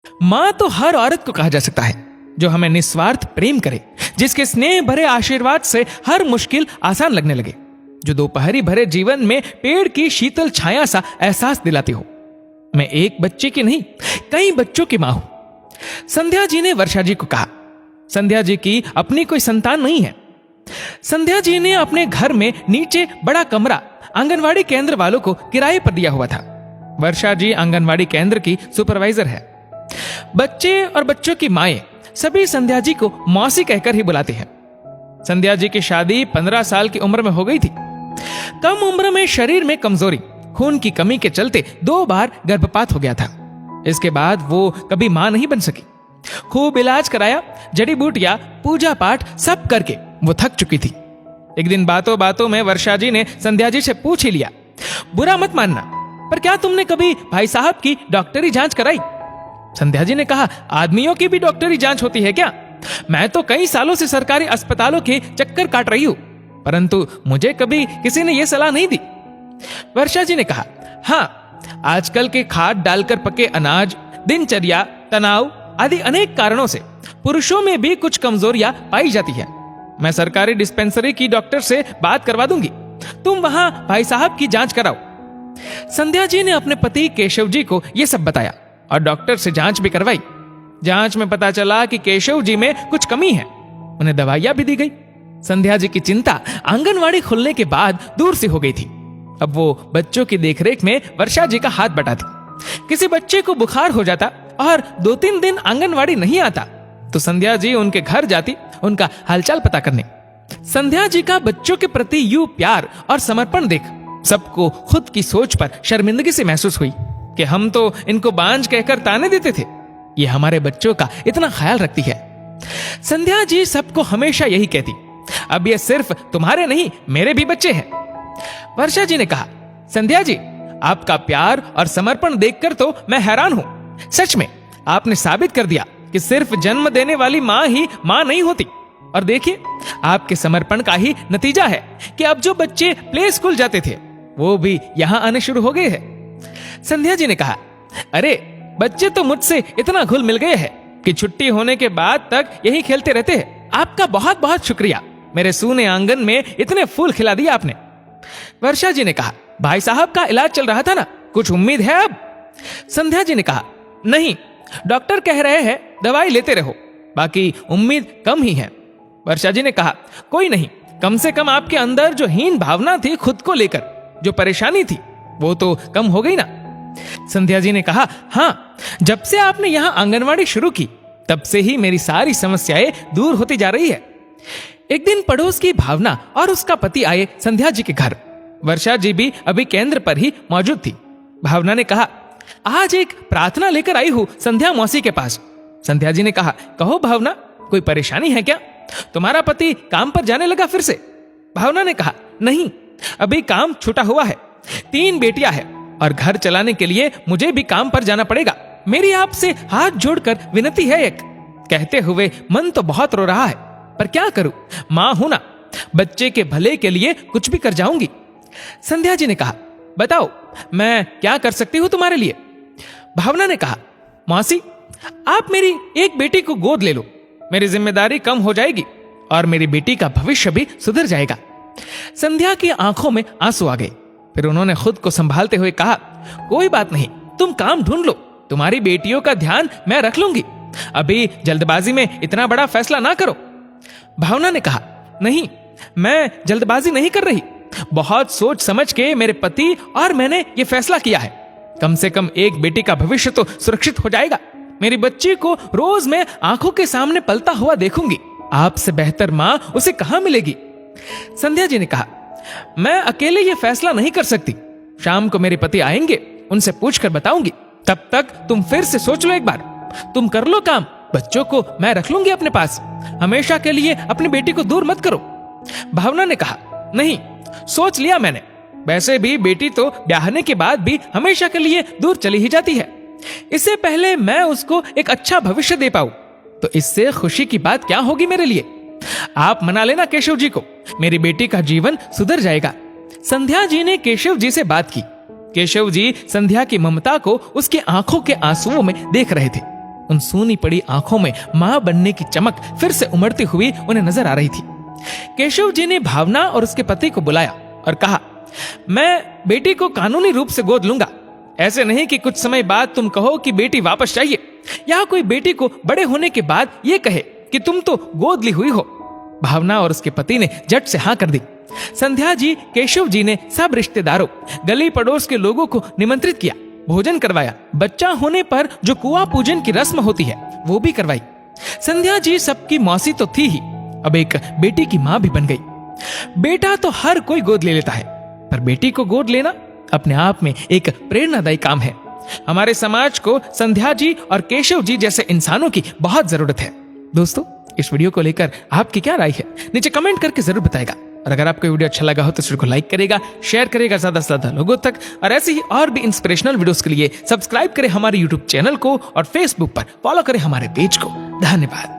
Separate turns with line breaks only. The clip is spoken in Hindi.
माँ तो हर औरत को कहा जा सकता है जो हमें निस्वार्थ प्रेम करे, जिसके स्नेह भरे आशीर्वाद से हर मुश्किल आसान लगने लगे, जो दोपहरी भरे जीवन में पेड़ की शीतल छाया सा एहसास दिलाती हो। मैं एक बच्चे की नहीं, कई बच्चों की मां हूं। संध्या जी ने वर्षा जी को कहा। संध्या जी की अपनी कोई संतान नहीं है। संध्या जी ने अपने घर में नीचे बड़ा कमरा आंगनवाड़ी केंद्र वालों को किराए पर दिया हुआ था। वर्षा जी आंगनवाड़ी केंद्र की सुपरवाइजर है। बच्चे और बच्चों की माएं सभी संध्या जी को मौसी कहकर ही बुलाते हैं। संध्या जी की शादी 15 साल की उम्र में हो गई थी। कम उम्र में शरीर में कमजोरी, खून की कमी के चलते 2 बार गर्भपात हो गया था। इसके बाद वो कभी मां नहीं बन सकी। खूब इलाज कराया, जड़ी बूटियां, पूजा पाठ सब करके वो थक चुकी थी। एक दिन बातों बातों में वर्षा जी ने संध्या जी से पूछ ही लिया, बुरा मत मानना, पर क्या तुमने कभी भाई साहब की डॉक्टरी जांच कराई? संध्या जी ने कहा, आदमियों की भी डॉक्टरी जांच होती है क्या? मैं तो कई सालों से सरकारी अस्पतालों के चक्कर काट रही हूं, परंतु मुझे कभी किसी ने यह सलाह नहीं दी। वर्षा जी ने कहा, हाँ, आजकल के खाद डालकर पके अनाज, दिनचर्या, तनाव आदि अनेक कारणों से पुरुषों में भी कुछ कमजोरियां पाई जाती है। मैं सरकारी डिस्पेंसरी की डॉक्टर से बात करवा दूंगी, तुम वहां भाई साहब की जांच कराओ। संध्या जी ने अपने पति केशव जी को यह सब बताया और डॉक्टर से जांच भी करवाई। जांच में पता चला कि केशव जी में कुछ कमी है। उन्हें दवाइयां भी दी गई। संध्या जी की चिंता आंगनवाड़ी खुलने के बाद दूर से हो गई थी। अब वो बच्चों की देखरेख में वर्षा जी का हाथ बटाती। किसी बच्चे को बुखार हो जाता और 2-3 दिन आंगनवाड़ी नहीं आता तो संध्या जी उनके घर जाती, उनका हालचाल पता करने। संध्या जी का बच्चों के प्रति यूं प्यार और समर्पण देख सबको खुद की सोच पर शर्मिंदगी से महसूस हुई कि हम तो इनको बांझ कहकर ताने देते थे, ये हमारे बच्चों का इतना ख्याल रखती है। संध्या जी सबको हमेशा यही कहती, अब ये सिर्फ तुम्हारे नहीं, मेरे भी बच्चे हैं। वर्षा जी ने कहा, संध्या जी, आपका प्यार और समर्पण देखकर तो मैं हैरान हूं। सच में आपने साबित कर दिया कि सिर्फ जन्म देने वाली मां ही मां नहीं होती। और देखिए, आपके समर्पण का ही नतीजा है कि अब जो बच्चे प्ले स्कूल जाते थे वो भी यहां आने शुरू हो गए हैं। संध्या जी ने कहा, अरे बच्चे तो मुझसे इतना घुल मिल गए हैं कि छुट्टी होने के बाद तक यही खेलते रहते हैं। आपका बहुत बहुत शुक्रिया, मेरे सूने आंगन में इतने फूल खिला दिए आपने। वर्षा जी ने कहा, भाई साहब का इलाज चल रहा था ना, कुछ उम्मीद है अब? संध्या जी ने कहा, नहीं, डॉक्टर कह रहे हैं दवाई लेते रहो, बाकी उम्मीद कम ही है। वर्षा जी ने कहा, कोई नहीं, कम से कम आपके अंदर जो हीन भावना थी खुद को लेकर, जो परेशानी थी, वो तो कम हो गई ना। संध्या जी ने कहा, हाँ, जब से आपने यहां आंगनवाड़ी शुरू की तब से ही मेरी सारी समस्याएं दूर होती जा रही है। एक दिन पड़ोस की भावना और उसका पति आए संध्या जी के घर। वर्षा जी भी अभी केंद्र पर ही मौजूद थी। भावना ने कहा, आज एक प्रार्थना लेकर आई हूं संध्या मौसी के पास। संध्या जी ने कहा, कहो भावना, कोई परेशानी है क्या? तुम्हारा पति काम पर जाने लगा फिर से? भावना ने कहा, नहीं, अभी काम छूटा हुआ है। 3 बेटियां हैं और घर चलाने के लिए मुझे भी काम पर जाना पड़ेगा। मेरी आपसे हाथ जोड़कर विनती है एक। कहते हुए मन तो बहुत रो रहा है, पर क्या करूं, मां हूं ना, बच्चे के भले के लिए कुछ भी कर जाऊंगी। संध्या जी ने कहा, बताओ मैं क्या कर सकती हूं तुम्हारे लिए? भावना ने कहा, मौसी, आप मेरी एक बेटी को गोद ले लो, मेरी जिम्मेदारी कम हो जाएगी और मेरी बेटी का भविष्य भी सुधर जाएगा। संध्या की आंखों में आंसू आ गए। फिर उन्होंने खुद को संभालते हुए कहा, कोई बात नहीं, तुम काम ढूंढ लो, तुम्हारी बेटियों का ध्यान मैं रख लूंगी। अभी जल्दबाजी में इतना बड़ा फैसला ना करो। भावना ने कहा, नहीं, मैं जल्दबाजी नहीं कर रही, बहुत सोच समझ के मेरे पति और मैंने ये फैसला किया है। कम से कम एक बेटी का भविष्य तो सुरक्षित हो जाएगा। मेरी बच्ची को रोज मैं आंखों के सामने पलता हुआ देखूंगी। आपसे बेहतर मां उसे कहां मिलेगी? संध्या जी ने कहा, मैं अकेले ये फैसला नहीं कर सकती। शाम को मेरे पति आएंगे, उनसे पूछकर बताऊंगी। तब तक तुम फिर से सोच लो एक बार। तुम कर लो काम, बच्चों को मैं रख लूंगी अपने पास। हमेशा के लिए अपनी बेटी को दूर मत करो। भावना ने कहा, नहीं, सोच लिया मैंने। वैसे भी बेटी तो ब्याहने के बाद भी हमेशा के लिए दूर चली ही जाती है। इससे पहले मैं उसको एक अच्छा भविष्य दे पाऊं तो इससे खुशी की बात क्या होगी मेरे लिए? आप मना लेना केशव जी को, मेरी बेटी का जीवन सुधर जाएगा। संध्या जी ने केशव जी से बात की। केशव जी संध्या की ममता को उसकी आंखों के आंसुओं में देख रहे थे। उन सूनी पड़ी आंखों में मां बनने की चमक फिर से उमड़ती हुई उन्हें नजर आ रही थी। केशव जी ने भावना और उसके पति को बुलाया और कहा, मैं बेटी को कानूनी रूप से गोद लूंगा। ऐसे नहीं कि कुछ समय बाद तुम कहो कि बेटी वापस चाहिए, या कोई बेटी को बड़े होने के बाद ये कहे कि तुम तो गोद ली हुई हो। भावना और उसके पति ने झट से हाँ कर दी। संध्या जी, केशव जी ने सब रिश्तेदारों, गली पड़ोस के लोगों को निमंत्रित किया, भोजन करवाया। बच्चा होने पर जो कुआं पूजन की रस्म होती है वो भी करवाई। संध्या जी सबकी मौसी तो थी ही, अब एक बेटी की मां भी बन गई। बेटा तो हर कोई गोद ले लेता है, पर बेटी को गोद लेना अपने आप में एक प्रेरणादायी काम है। हमारे समाज को संध्या जी और केशव जी जैसे इंसानों की बहुत जरूरत है। दोस्तों, इस वीडियो को लेकर आपकी क्या राय है, नीचे कमेंट करके जरूर बताएगा। और अगर आपको वीडियो अच्छा लगा हो तो इस वीडियो को लाइक करेगा, शेयर करेगा ज्यादा से ज्यादा लोगों तक। और ऐसे ही और भी इंस्पिरेशनल वीडियोस के लिए सब्सक्राइब करें हमारे यूट्यूब चैनल को और फेसबुक पर फॉलो करें हमारे पेज को। धन्यवाद।